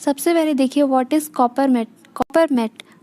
सबसे पहले देखिए what is copper matte.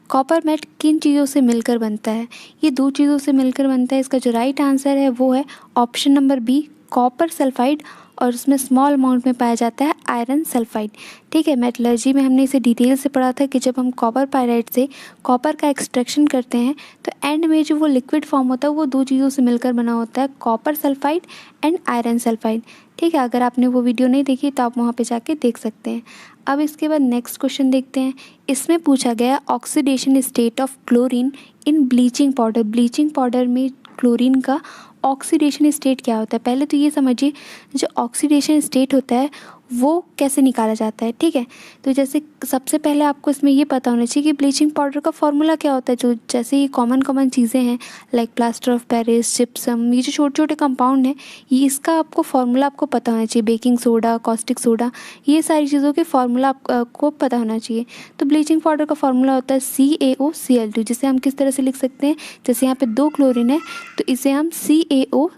Copper matte किन चीज़ों से मिलकर बनता है? ये दो चीज़ों से मिलकर बनता है। इसका जो राइट आंसर है वो है option number B, copper sulphide, और उसमें स्मॉल अमाउंट में पाया जाता है आयरन सल्फाइड। ठीक है, मेटलर्जी में हमने इसे डिटेल से पढ़ा था कि जब हम कॉपर पायराइट से कॉपर का एक्सट्रैक्शन करते हैं तो एंड में जो वो लिक्विड फॉर्म होता है वो दो चीज़ों से मिलकर बना होता है, copper sulphide and iron sulphide. ठीक है, अगर आपने वो वीडियो नहीं देखी तो आप वहाँ पे जाके देख सकते हैं। अब इसके बाद नेक्स्ट क्वेश्चन देखते हैं। इसमें पूछा गया oxidation state of chlorine in bleaching powder. Bleaching powder में क्लोरीन का ऑक्सीडेशन स्टेट क्या होता है? पहले तो ये समझिए जो ऑक्सीडेशन स्टेट होता है वो कैसे निकाला जाता है। ठीक है, तो जैसे सबसे पहले आपको इसमें ये पता होना चाहिए कि ब्लीचिंग पाउडर का फॉर्मूला क्या होता है। जो जैसे ये कॉमन चीज़ें हैं like plaster of Paris, gypsum, ये जो छोटे छोटे कंपाउंड हैं, ये इसका आपको फॉर्मूला आपको पता होना चाहिए। बेकिंग सोडा, कॉस्टिक सोडा, ये सारी चीज़ों के फॉर्मूला आपको पता होना चाहिए। तो ब्लीचिंग पाउडर का फॉर्मूला होता है CaOCl2, जिसे हम किस तरह से लिख सकते हैं? जैसे यहाँ पे 2 क्लोरीन है तो इसे हम CaO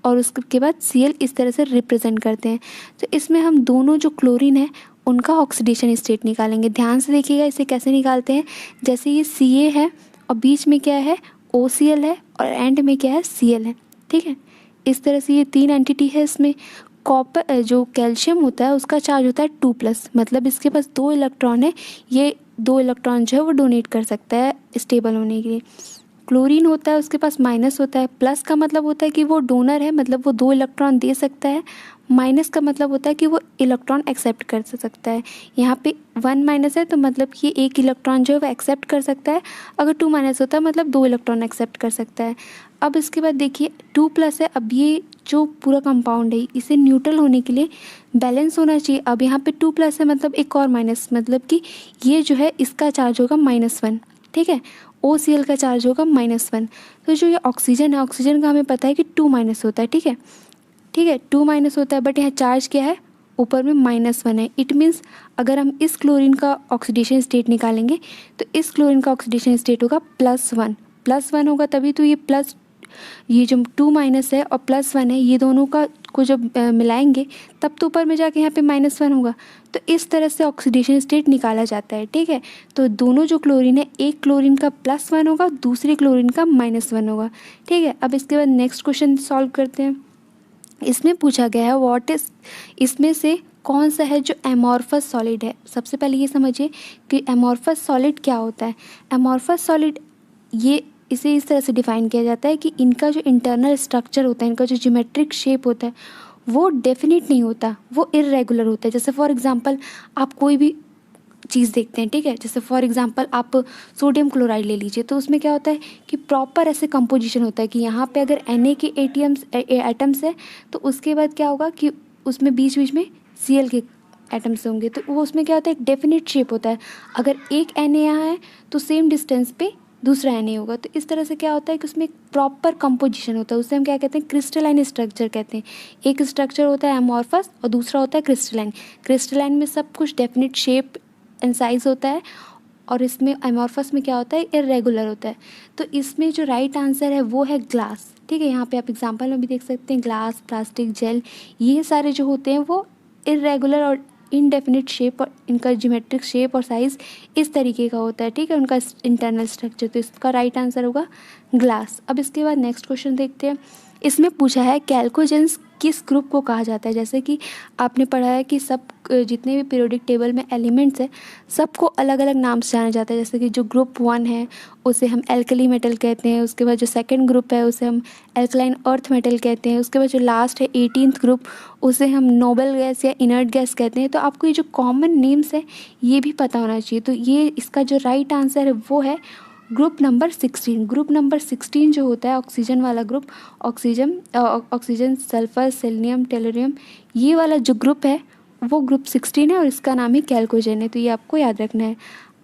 और उसके बाद Cl इस तरह से रिप्रेजेंट करते हैं। तो इसमें हम दोनों जो क्लोरीन है उनका ऑक्सीडेशन स्टेट निकालेंगे। ध्यान से देखिएगा इसे कैसे निकालते हैं। जैसे ये Ca है और बीच में क्या है? OCl है और एंड में क्या है? Cl है। ठीक है, इस तरह से ये 3 एंटिटी है। इसमें कॉपर जो कैल्शियम होता है उसका चार्ज होता है 2+, मतलब इसके पास 2 इलेक्ट्रॉन है। ये 2 इलेक्ट्रॉन जो है वो डोनेट कर सकता है स्टेबल होने के लिए। क्लोरीन होता है उसके पास माइनस होता है। प्लस का मतलब होता है कि वो डोनर है, मतलब वो 2 इलेक्ट्रॉन दे सकता है। माइनस का मतलब होता है कि वो इलेक्ट्रॉन एक्सेप्ट कर सकता है। यहाँ पे 1 माइनस है तो मतलब कि 1 इलेक्ट्रॉन जो है वो एक्सेप्ट कर सकता है। अगर 2 माइनस होता है मतलब 2 इलेक्ट्रॉन एक्सेप्ट कर सकता है। अब इसके बाद देखिए 2+ है। अब ये जो पूरा कंपाउंड है इसे न्यूट्रल होने के लिए बैलेंस होना चाहिए। अब यहाँ पे 2+ है मतलब एक और माइनस, मतलब कि ये जो है इसका चार्ज होगा -1। ठीक है, OCl का चार्ज होगा -1। तो जो ये ऑक्सीजन है, ऑक्सीजन का हमें पता है कि 2- होता है। ठीक है, 2- होता है, बट यहाँ चार्ज क्या है? ऊपर में -1 है। इट मीन्स अगर हम इस क्लोरीन का ऑक्सीडेशन स्टेट निकालेंगे तो इस क्लोरीन का ऑक्सीडेशन स्टेट होगा +1। +1 होगा तभी तो ये जो 2- है और +1 है, ये दोनों का को जब मिलाएंगे तब तो ऊपर में जाके यहाँ पे -1 होगा। तो इस तरह से ऑक्सीडेशन स्टेट निकाला जाता है। ठीक है, तो दोनों जो क्लोरीन है, एक क्लोरीन का +1 होगा, दूसरे क्लोरीन का -1 होगा। ठीक है, अब इसके बाद नेक्स्ट क्वेश्चन सॉल्व करते हैं। इसमें पूछा गया है व्हाट इज, इसमें से कौन सा है जो एमॉर्फस सॉलिड है? सबसे पहले ये समझिए कि एमॉर्फस सॉलिड क्या होता है। एमॉर्फस सॉलिड इसे इस तरह से डिफाइन किया जाता है कि इनका जो इंटरनल स्ट्रक्चर होता है, इनका जो ज्योमेट्रिक शेप होता है वो डेफिनेट नहीं होता, वो इर्रेगुलर होता है। जैसे फॉर एग्जांपल आप कोई भी चीज़ देखते हैं, ठीक है, जैसे फॉर एग्जांपल आप सोडियम क्लोराइड ले लीजिए तो उसमें क्या होता है कि प्रॉपर ऐसे कंपोजिशन होता है कि यहाँ पे अगर Na के एटम्स है तो उसके बाद क्या होगा कि उसमें बीच बीच में Cl के एटम्स होंगे, तो वो उसमें क्या होता है, एक डेफिनेट शेप होता है। अगर एक Na यहाँ है तो सेम डिस्टेंस पे दूसरा Na होगा। तो इस तरह से क्या होता है कि उसमें एक प्रॉपर कंपोजिशन होता है, उसे हम क्या कहते हैं? क्रिस्टलाइन स्ट्रक्चर कहते हैं। एक स्ट्रक्चर होता है एमॉर्फस और दूसरा होता है क्रिस्टलाइन। क्रिस्टलाइन में सब कुछ डेफिनेट शेप एंड साइज होता है और इसमें एमॉर्फस में क्या होता है? इर्रेगुलर होता है। तो इसमें जो राइट आंसर है वो है ग्लास। ठीक है, यहाँ पे आप एग्जांपल में भी देख सकते हैं, ग्लास, प्लास्टिक, जेल, ये सारे जो होते हैं वो इर्रेगुलर और इनडेफिनिट शेप और इनका ज्योमेट्रिक शेप और साइज़ इस तरीके का होता है। ठीक है, उनका इंटरनल स्ट्रक्चर, तो इसका राइट आंसर होगा ग्लास। अब इसके बाद नेक्स्ट क्वेश्चन देखते हैं। इसमें पूछा है कैल्कोजेंस किस ग्रुप को कहा जाता है? जैसे कि आपने पढ़ा है कि सब जितने भी पीरियोडिक टेबल में एलिमेंट्स हैं सबको अलग अलग नाम से जाना जाता है। जैसे कि जो ग्रुप 1 है उसे हम एल्कली मेटल कहते हैं, उसके बाद जो सेकंड ग्रुप है उसे हम एल्कलाइन अर्थ मेटल कहते हैं, उसके बाद जो लास्ट है 18th ग्रुप उसे हम नोबल गैस या इनर्ट गैस कहते हैं। तो आपको ये जो कॉमन नेम्स है ये भी पता होना चाहिए। तो ये इसका जो राइट आंसर है वो है ग्रुप नंबर 16। ग्रुप नंबर 16 जो होता है ऑक्सीजन वाला group, oxygen, sulphur, selenium, tellurium, ये वाला जो ग्रुप है वो ग्रुप 16 है और इसका नाम ही कैल्कोजेन है। तो ये आपको याद रखना है।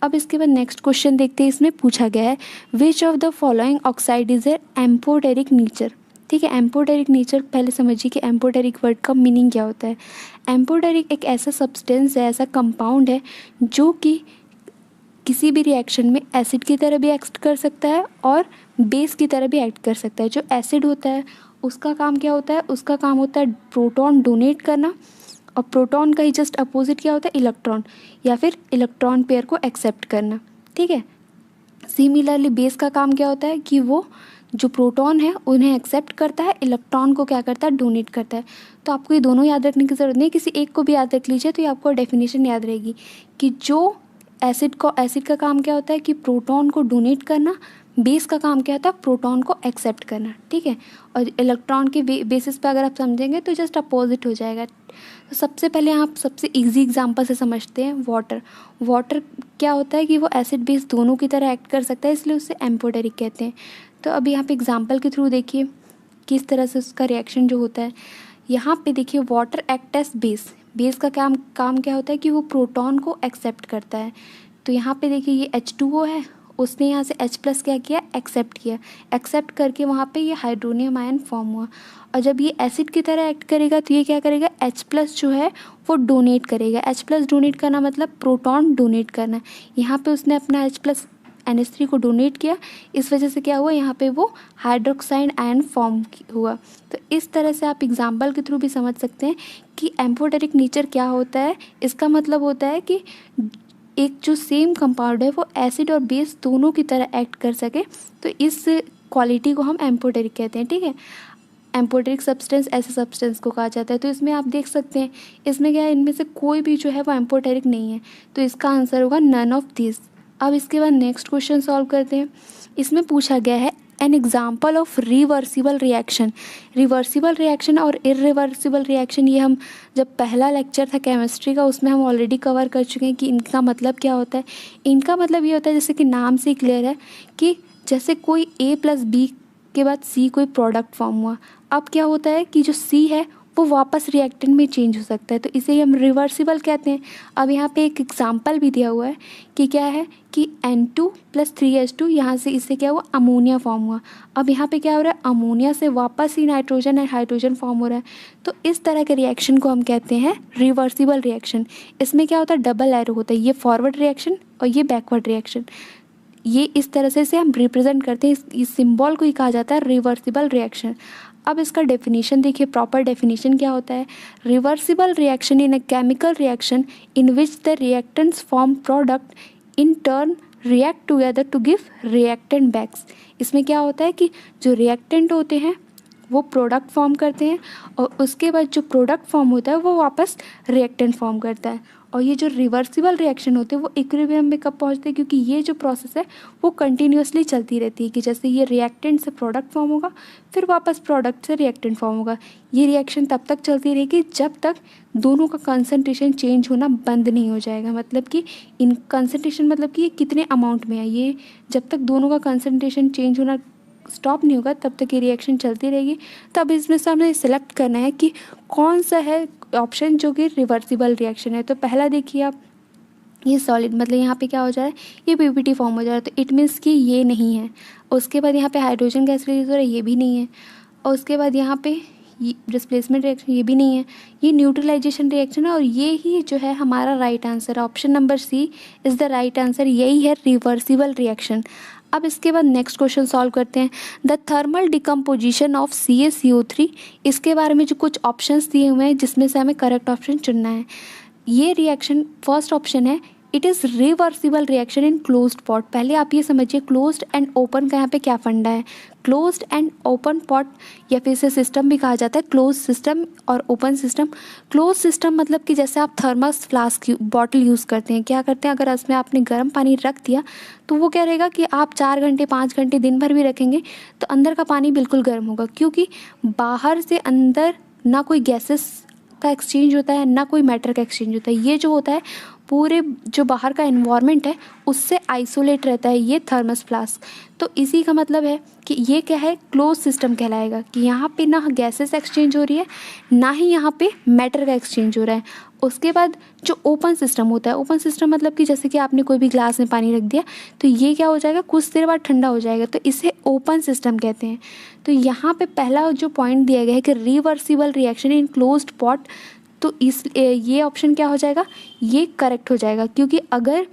अब इसके बाद नेक्स्ट क्वेश्चन देखते हैं। इसमें पूछा गया है विच of the following oxide is a amphoteric nature. ठीक है, एम्पोटेरिक नेचर पहले समझिए कि एम्पोटेरिक वर्ड का मीनिंग क्या होता है। एम्पोटेरिक एक ऐसा सब्सटेंस है, ऐसा कंपाउंड है जो कि किसी भी रिएक्शन में एसिड की तरह भी एक्ट कर सकता है और बेस की तरह भी एक्ट कर सकता है। जो एसिड होता है उसका काम क्या होता है? उसका काम होता है प्रोटॉन डोनेट करना और प्रोटॉन का ही जस्ट अपोजिट क्या होता है, इलेक्ट्रॉन, या फिर इलेक्ट्रॉन पेयर को एक्सेप्ट करना, ठीक है। सिमिलरली बेस का काम क्या होता है कि वो जो प्रोटॉन है उन्हें एक्सेप्ट करता है, इलेक्ट्रॉन को क्या करता है, डोनेट करता है। तो आपको ये दोनों याद रखने की ज़रूरत नहीं, किसी एक को भी याद रख लीजिए तो ये आपको डेफिनेशन याद रहेगी कि जो एसिड का काम क्या होता है कि प्रोटॉन को डोनेट करना, बेस का काम क्या होता है, प्रोटॉन को एक्सेप्ट करना, ठीक है। और इलेक्ट्रॉन के बेसिस पे अगर आप समझेंगे तो जस्ट अपोजिट हो जाएगा। तो सबसे पहले आप सबसे इजी एग्जांपल से समझते हैं वाटर। वाटर क्या होता है कि वो एसिड बेस दोनों की तरह एक्ट कर सकता है, इसलिए उसे एम्फोटेरिक कहते हैं। तो अब यहाँ पे एग्जांपल के थ्रू देखिए किस तरह से उसका रिएक्शन जो होता है। यहाँ पे देखिए water act as base, base का काम क्या होता है कि वो प्रोटॉन को एक्सेप्ट करता है। तो यहाँ पे देखिए ये H2O है, उसने यहाँ से H+ क्या किया, एक्सेप्ट किया, एक्सेप्ट करके वहाँ पे ये हाइड्रोनियम आयन फॉर्म हुआ। और जब ये एसिड की तरह एक्ट करेगा तो ये क्या करेगा, H+ जो है वो डोनेट करेगा। H+ डोनेट करना मतलब प्रोटॉन डोनेट करना। यहाँ पे उसने अपना H+ NH3 को डोनेट किया, इस वजह से क्या हुआ, यहाँ पे वो हाइड्रोक्साइड आयन फॉर्म हुआ। तो इस तरह से आप एग्जाम्पल के थ्रू भी समझ सकते हैं कि एम्फोटेरिक नेचर क्या होता है। इसका मतलब होता है कि एक जो सेम कंपाउंड है वो एसिड और बेस दोनों की तरह एक्ट कर सके, तो इस क्वालिटी को हम एम्फोटेरिक कहते हैं, ठीक है। एम्फोटेरिक सब्सटेंस ऐसे सब्सटेंस को कहा जाता है। तो इसमें आप देख सकते हैं इसमें क्या है, इनमें से कोई भी जो है वो एम्फोटेरिक नहीं है, तो इसका आंसर होगा नन ऑफ दिस। अब इसके बाद नेक्स्ट क्वेश्चन सॉल्व करते हैं। इसमें पूछा गया है an example of reversible reaction. Reversible reaction और इरिवर्सिबल रिएक्शन, ये हम जब पहला लेक्चर था केमिस्ट्री का उसमें हम ऑलरेडी कवर कर चुके हैं कि इनका मतलब क्या होता है। इनका मतलब ये होता है जैसे कि नाम से क्लियर है कि जैसे कोई A+B के बाद C कोई प्रोडक्ट फॉर्म हुआ, अब क्या होता है कि जो C है वो वापस रिएक्टेंट में चेंज हो सकता है, तो इसे ही हम रिवर्सिबल कहते हैं। अब यहाँ पे एक एग्जांपल भी दिया हुआ है कि क्या है कि N2 + 3H2, यहाँ से इससे क्या हुआ, अमोनिया फॉर्म हुआ। अब यहाँ पे क्या हो रहा है, अमोनिया से वापस ही नाइट्रोजन और हाइड्रोजन फॉर्म हो रहा है। तो इस तरह के रिएक्शन को हम कहते हैं रिवर्सिबल रिएक्शन। इसमें क्या होता है, डबल एरो होता है, ये फॉरवर्ड रिएक्शन और ये बैकवर्ड रिएक्शन। ये इस तरह से इसे हम रिप्रेजेंट करते हैं, इस सिंबल को ही कहा जाता है रिवर्सिबल रिएक्शन। अब इसका डेफिनेशन देखिए, प्रॉपर डेफिनेशन क्या होता है। Reversible reaction in a chemical reaction in which the reactants form product in turn react together to give reactant backs. इसमें क्या होता है कि जो रिएक्टेंट होते हैं वो प्रोडक्ट फॉर्म करते हैं और उसके बाद जो प्रोडक्ट फॉर्म होता है वो वापस रिएक्टेंट फॉर्म करता है। और ये जो रिवर्सिबल रिएक्शन होते हैं वो इक्विलिब्रियम में कब पहुंचते हैं, क्योंकि ये जो प्रोसेस है वो कंटिन्यूअसली चलती रहती है कि जैसे ये रिएक्टेंट से प्रोडक्ट फॉर्म होगा फिर वापस प्रोडक्ट से रिएक्टेंट फॉर्म होगा। ये रिएक्शन तब तक चलती रहेगी जब तक दोनों का कंसनट्रेशन चेंज होना बंद नहीं हो जाएगा। मतलब कि इन कंसनट्रेशन मतलब कि ये कितने अमाउंट में है, ये जब तक दोनों का कंसनट्रेशन चेंज होना स्टॉप नहीं होगा तब तक ये रिएक्शन चलती रहेगी। तब इसमें से हमें सिलेक्ट करना है कि कौन सा है ऑप्शन जो कि रिवर्सिबल रिएक्शन है। तो पहला देखिए आप, ये सॉलिड मतलब यहाँ पे क्या हो जा रहा है, ये PPT फॉर्म हो जा रहा है, तो इट मीन्स कि ये नहीं है। उसके बाद यहाँ पे हाइड्रोजन गैस रिलीज हो रहा है, ये भी नहीं है। और उसके बाद यहाँ पे डिस्प्लेसमेंट रिएक्शन, ये भी नहीं है। ये न्यूट्रलाइजेशन रिएक्शन है और ये ही जो है हमारा राइट आंसर है। Option number C is the right answer, यही है रिवर्सिबल रिएक्शन। अब इसके बाद नेक्स्ट क्वेश्चन सॉल्व करते हैं। The thermal decomposition of CaCO3, इसके बारे में जो कुछ ऑप्शंस दिए हुए हैं जिसमें से हमें करेक्ट ऑप्शन चुनना है। ये रिएक्शन फर्स्ट ऑप्शन है, it is reversible reaction in closed pot. पहले आप ये समझिए क्लोज्ड एंड ओपन का यहाँ पे क्या फंडा है। क्लोज्ड एंड ओपन पॉट या फिर इसे सिस्टम भी कहा जाता है, क्लोज सिस्टम और ओपन सिस्टम। क्लोज सिस्टम मतलब कि जैसे आप थर्मस फ्लास्क बॉटल यूज़ करते हैं, क्या करते हैं, अगर उसमें आपने गर्म पानी रख दिया तो वो क्या रहेगा कि आप 4 घंटे 5 घंटे दिन भर भी रखेंगे तो अंदर का पानी बिल्कुल गर्म होगा, क्योंकि बाहर से अंदर ना कोई गैसेस का एक्सचेंज होता है ना कोई मैटर का एक्सचेंज होता है। ये जो होता है पूरे जो बाहर का एनवायरनमेंट है उससे आइसोलेट रहता है ये थर्मस फ्लास्क। तो इसी का मतलब है कि ये क्या है, क्लोज सिस्टम कहलाएगा कि यहाँ पे ना गैसेस एक्सचेंज हो रही है ना ही यहाँ पे मैटर का एक्सचेंज हो रहा है। उसके बाद जो ओपन सिस्टम होता है, ओपन सिस्टम मतलब कि जैसे कि आपने कोई भी ग्लास में पानी रख दिया तो ये क्या हो जाएगा, कुछ देर बाद ठंडा हो जाएगा, तो इसे ओपन सिस्टम कहते हैं। तो यहाँ पे पहला जो पॉइंट दिया गया है कि रिवर्सिबल रिएक्शन इन क्लोज्ड पॉट, तो ये ऑप्शन क्या हो जाएगा, ये करेक्ट हो जाएगा। क्योंकि अगर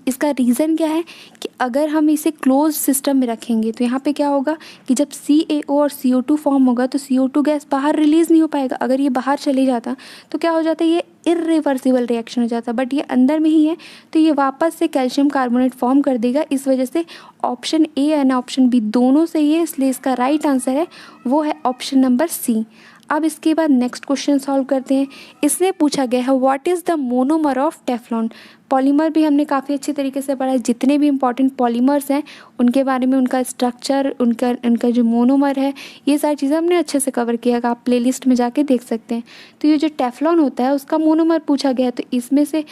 इसका रीज़न क्या है कि अगर हम इसे क्लोज सिस्टम में रखेंगे तो यहाँ पे क्या होगा कि जब CaO और CO2 फॉर्म होगा तो CO2 गैस बाहर रिलीज़ नहीं हो पाएगा। अगर ये बाहर चले जाता तो क्या हो जाता है, ये इरिवर्सिबल रिएक्शन हो जाता, बट ये अंदर में ही है तो ये वापस से कैल्शियम कार्बोनेट फॉर्म कर देगा। इस वजह से option A and option B दोनों सही है, इसलिए इसका राइट आंसर है वो है ऑप्शन नंबर सी। अब इसके बाद नेक्स्ट क्वेश्चन सॉल्व करते हैं। इसमें पूछा गया है what is the monomer of Teflon. Polymer भी हमने काफ़ी अच्छी तरीके से पढ़ा है, जितने भी इंपॉर्टेंट पॉलीमर्स हैं उनके बारे में, उनका स्ट्रक्चर, उनका जो मोनोमर है, ये सारी चीज़ें हमने अच्छे से कवर किया है। आप प्लेलिस्ट में जाके देख सकते हैं। तो ये जो टेफ्लॉन होता है उसका मोनोमर पूछा गया है, तो इसमें से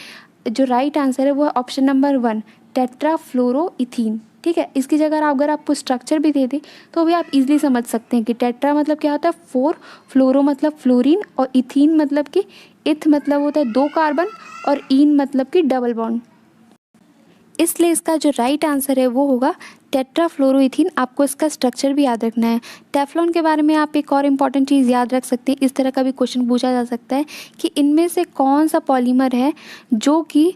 जो राइट आंसर है वो है ऑप्शन नंबर 1 टेट्राफ्लोरोइथीन। ठीक है, इसकी जगह अगर आपको स्ट्रक्चर भी दे दें तो भी आप इजीली समझ सकते हैं कि टेट्रा मतलब क्या होता है 4, फ्लोरो मतलब फ्लोरीन, और इथीन मतलब कि इथ मतलब होता है 2 कार्बन, और ईन मतलब कि डबल बॉन्ड। इसलिए इसका जो राइट आंसर है वो होगा टेट्राफ्लोरोइथीन। आपको इसका स्ट्रक्चर भी याद रखना है। टेफ्लॉन के बारे में आप एक और इम्पॉर्टेंट चीज़ याद रख सकते हैं, इस तरह का भी क्वेश्चन पूछा जा सकता है कि इनमें से कौन सा पॉलीमर है जो कि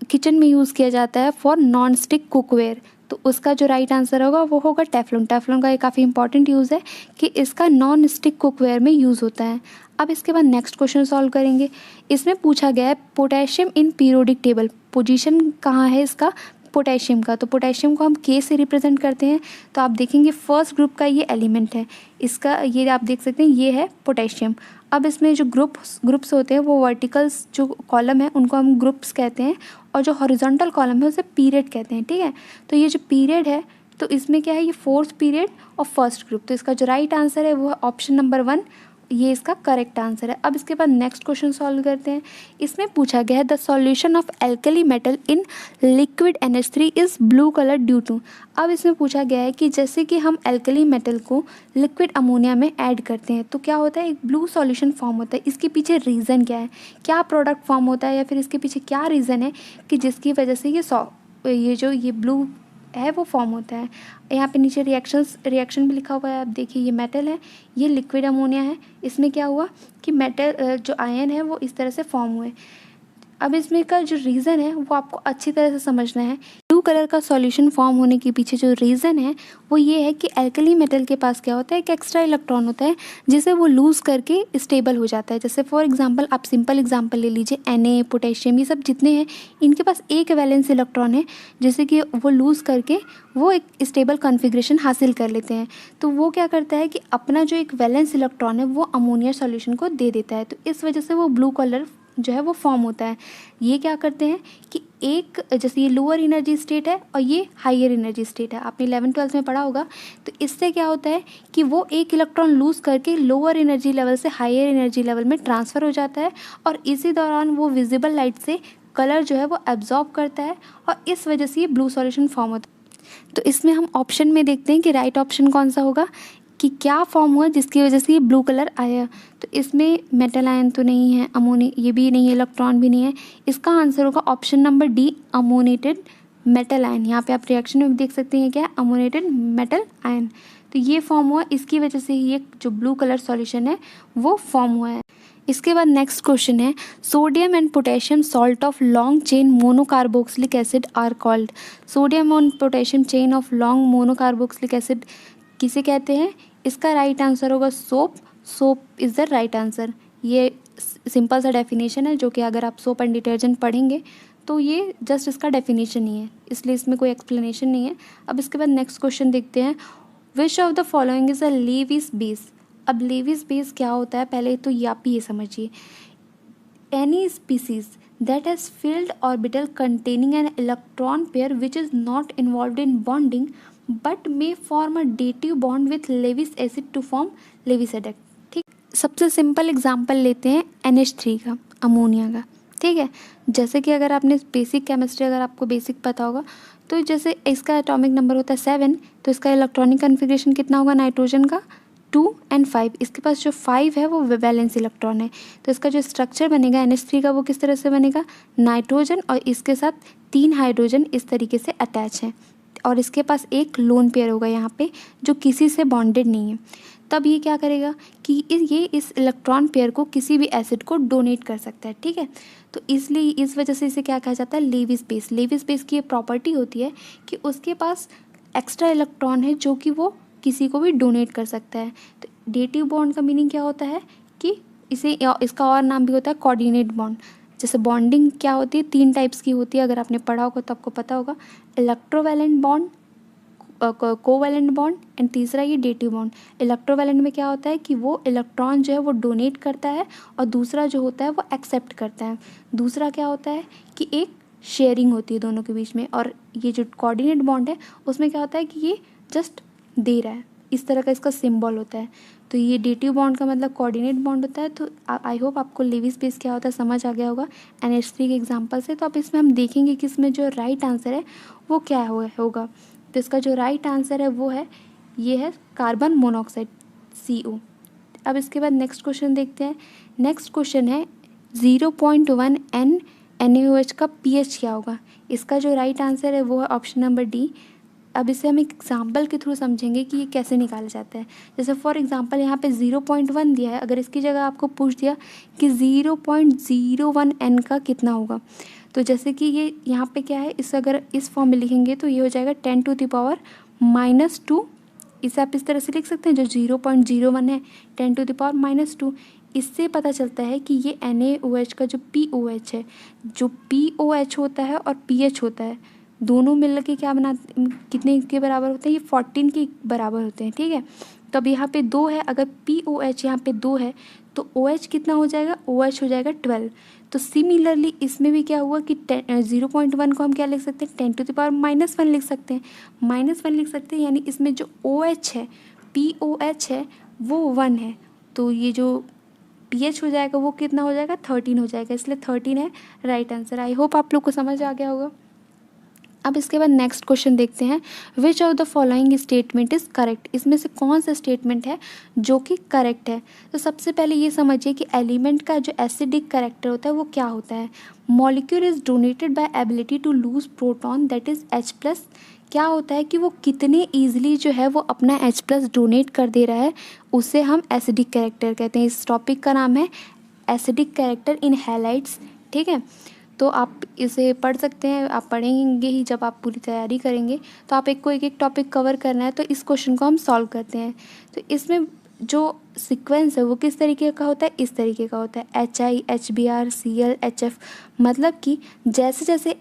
किचन में यूज़ किया जाता है फॉर नॉन स्टिक कुकवेयर। तो उसका जो राइट आंसर होगा वो होगा टेफ्लॉन। टेफ्लॉन का ये काफ़ी इंपॉर्टेंट यूज़ है कि इसका नॉन स्टिक कुकवेयर में यूज़ होता है। अब इसके बाद नेक्स्ट क्वेश्चन सॉल्व करेंगे। इसमें पूछा गया है potassium in periodic table, position कहाँ है इसका पोटेशियम का। तो पोटेशियम को हम K से रिप्रेजेंट करते हैं, तो आप देखेंगे फर्स्ट ग्रुप का ये एलिमेंट है, इसका ये आप देख सकते हैं ये है पोटेशियम। अब इसमें जो ग्रुप्स होते हैं वो वर्टिकल्स जो कॉलम है उनको हम ग्रुप्स कहते हैं, और जो हॉरिजॉन्टल कॉलम है उसे पीरियड कहते हैं। ठीक है, तो ये जो पीरियड है तो इसमें क्या है, ये 4th पीरियड और फर्स्ट ग्रुप। तो इसका जो राइट आंसर है वो है ऑप्शन नंबर 1, ये इसका करेक्ट आंसर है। अब इसके बाद नेक्स्ट क्वेश्चन सॉल्व करते हैं। इसमें पूछा गया है the solution of alkali metal in liquid NH3 is blue colour due to. अब इसमें पूछा गया है कि जैसे कि हम एल्कली मेटल को लिक्विड अमोनिया में ऐड करते हैं तो क्या होता है, एक ब्लू सॉल्यूशन फॉर्म होता है। इसके पीछे रीज़न क्या है, क्या प्रोडक्ट फॉर्म होता है, या फिर इसके पीछे क्या रीज़न है कि जिसकी वजह से ये ब्लू है वो फॉर्म होता है। यहाँ पे नीचे रिएक्शन भी लिखा हुआ है, आप देखिए ये मेटल है, ये लिक्विड अमोनिया है। इसमें क्या हुआ कि मेटल जो आयन है वो इस तरह से फॉर्म हुए। अब इसमें का जो रीज़न है वो आपको अच्छी तरह से समझना है। ब्लू कलर का सॉल्यूशन फॉर्म होने के पीछे जो रीज़न है वो ये है कि एल्कली मेटल के पास क्या होता है, एक एक्स्ट्रा इलेक्ट्रॉन होता है जिसे वो लूज़ करके स्टेबल हो जाता है। जैसे फॉर एग्जांपल आप सिंपल एग्जांपल ले लीजिए, Na, पोटेशियम, ये सब जितने हैं इनके पास एक वैलेंस इलेक्ट्रॉन है जिसे कि वो लूज़ करके वो एक स्टेबल कॉन्फ़िगरेशन हासिल कर लेते हैं। तो वो क्या करता है कि अपना जो एक वैलेंस इलेक्ट्रॉन है वो अमोनिया सॉल्यूशन को दे देता है, तो इस वजह से वो ब्लू कलर जो है वो फॉर्म होता है। ये क्या करते हैं कि एक जैसे ये लोअर एनर्जी स्टेट है और ये हायर एनर्जी स्टेट है, आपने 11th-12th में पढ़ा होगा। तो इससे क्या होता है कि वो एक इलेक्ट्रॉन लूज़ करके लोअर एनर्जी लेवल से हायर एनर्जी लेवल में ट्रांसफ़र हो जाता है, और इसी दौरान वो विजिबल लाइट से कलर जो है वो एब्जॉर्ब करता है, और इस वजह से ये ब्लू सॉल्यूशन फॉर्म होता है। तो इसमें हम ऑप्शन में देखते हैं कि राइट ऑप्शन कौन सा होगा, कि क्या फॉर्म हुआ जिसकी वजह से ये ब्लू कलर आया। तो इसमें मेटल आयन तो नहीं है, अमोनिया ये भी नहीं है, इलेक्ट्रॉन भी नहीं है। इसका आंसर होगा option number D, ammoniated metal ion. यहाँ पे आप रिएक्शन में देख सकते हैं क्या है, अमोनेटेड मेटल आयन। तो ये फॉर्म हुआ, इसकी वजह से ये जो ब्लू कलर सॉल्यूशन है वो फॉर्म हुआ है। इसके बाद नेक्स्ट क्वेश्चन है sodium and potassium salt of long chain monocarboxylic acid are called. Sodium और potassium chain of long monocarboxylic acid किसे कहते हैं। इसका राइट आंसर होगा soap. Soap is the right answer. ये सिंपल सा डेफिनेशन है जो कि अगर आप सोप एंड डिटर्जेंट पढ़ेंगे तो ये जस्ट इसका डेफिनेशन ही है, इसलिए इसमें कोई एक्सप्लेनेशन नहीं है। अब इसके बाद नेक्स्ट क्वेश्चन देखते हैं, which of the following is a Lewis base. अब लेविस बेस क्या होता है, पहले तो ये आप ये समझिए, any species that has filled orbital containing an electron pair which is not involved in bonding but may form a dative bond with Lewis acid to form Lewis adduct। ठीक, सबसे सिंपल एग्जांपल लेते हैं NH3 का, ammonia का। ठीक है, जैसे कि अगर आपने बेसिक केमिस्ट्री अगर आपको बेसिक पता होगा तो जैसे इसका एटॉमिक नंबर होता है 7, तो इसका इलेक्ट्रॉनिक कन्फिग्रेशन कितना होगा नाइट्रोजन का 2 and 5। इसके पास जो 5 है वो वैलेंस इलेक्ट्रॉन है, तो इसका जो स्ट्रक्चर बनेगा NH3 का वो किस तरह से बनेगा, नाइट्रोजन और इसके साथ 3 हाइड्रोजन इस तरीके से अटैच हैं, और इसके पास एक लोन पेयर होगा यहाँ पे जो किसी से बॉन्डेड नहीं है। तब ये क्या करेगा कि ये इस इलेक्ट्रॉन पेयर को किसी भी एसिड को डोनेट कर सकता है। ठीक है, तो इसलिए इस वजह से इसे क्या कहा जाता है, लेविस बेस। लेविस बेस की ये प्रॉपर्टी होती है कि उसके पास एक्स्ट्रा इलेक्ट्रॉन है जो कि वो किसी को भी डोनेट कर सकता है। तो डेटिव बॉन्ड का मीनिंग क्या होता है कि इसका और नाम भी होता है कोऑर्डिनेट बॉन्ड। जैसे बॉन्डिंग क्या होती है, 3 टाइप्स की होती है, अगर आपने पढ़ा होगा तो आपको पता होगा, electrovalent bond, covalent bond and तीसरा ये डेटिव बॉन्ड। इलेक्ट्रोवैलेंट में क्या होता है कि वो इलेक्ट्रॉन जो है वो डोनेट करता है और दूसरा जो होता है वो एक्सेप्ट करता है। दूसरा क्या होता है कि एक शेयरिंग होती है दोनों के बीच में। और ये जो कोऑर्डिनेट बॉन्ड है उसमें क्या होता है कि ये जस्ट दे रहा है, इस तरह का इसका सिंबल होता है। तो ये डेटिव बॉन्ड का मतलब कोऑर्डिनेट बॉन्ड होता है। तो आई होप आपको लेविस बेस क्या होता है समझ आ गया होगा NH3 के एग्जांपल से। तो अब इसमें हम देखेंगे कि इसमें जो राइट आंसर है वो क्या होगा। तो इसका जो राइट आंसर है वो है, ये है कार्बन मोनोऑक्साइड CO। अब इसके बाद नेक्स्ट क्वेश्चन देखते हैं। नेक्स्ट क्वेश्चन है 0.1 NaOH का pH क्या होगा। इसका जो राइट आंसर है वो है ऑप्शन नंबर D। अब इसे हम एक एग्जाम्पल के थ्रू समझेंगे कि ये कैसे निकाला जाता है। जैसे फॉर एग्जांपल यहाँ पे 0.1 दिया है, अगर इसकी जगह आपको पूछ दिया कि 0.01 N का कितना होगा, तो जैसे कि ये यहाँ पे क्या है, इस अगर इस फॉर्म में लिखेंगे तो ये हो जाएगा 10⁻²। इसे आप इस तरह से लिख सकते हैं, जो 0.01 है 10⁻²। इससे पता चलता है कि ये NaOH का जो POH है, जो POH होता है और pH होता है, दोनों मिल के क्या कितने के बराबर होते हैं, ये 14 के बराबर होते हैं। ठीक है, तो अब यहाँ पे 2 है, अगर POH यहाँ पे 2 है तो OH कितना हो जाएगा, OH हो जाएगा 12। तो सिमिलरली इसमें भी क्या हुआ कि 0.1 को हम क्या लिख सकते हैं, 10⁻⁻1 लिख सकते हैं, -1 लिख सकते हैं। यानी इसमें जो OH है, POH है, वो 1 है। तो ये जो pH हो जाएगा वो कितना हो जाएगा, 13 हो जाएगा। इसलिए 13 है राइट आंसर। आई होप आप लोग को समझ आ गया होगा। अब इसके बाद नेक्स्ट क्वेश्चन देखते हैं, which of the following statement is correct. इसमें से कौन सा स्टेटमेंट है जो कि करेक्ट है। तो सबसे पहले ये समझिए कि एलिमेंट का जो एसिडिक कैरेक्टर होता है वो क्या होता है। Molecule is donated by ability to lose proton that is H+। क्या होता है कि वो कितने ईजिली जो है वो अपना H+ डोनेट कर दे रहा है, उसे हम एसिडिक कैरेक्टर कहते हैं। इस टॉपिक का नाम है एसिडिक कैरेक्टर इन हैलाइड्स। ठीक है, तो आप इसे पढ़ सकते हैं, आप पढ़ेंगे ही जब आप पूरी तैयारी करेंगे। तो आप एक एक टॉपिक कवर करना है, तो इस क्वेश्चन को हम सॉल्व करते हैं। तो इसमें जो सीक्वेंस है वो किस तरीके का होता है, इस तरीके का होता है HI HBr Cl HF। मतलब कि जैसे जैसे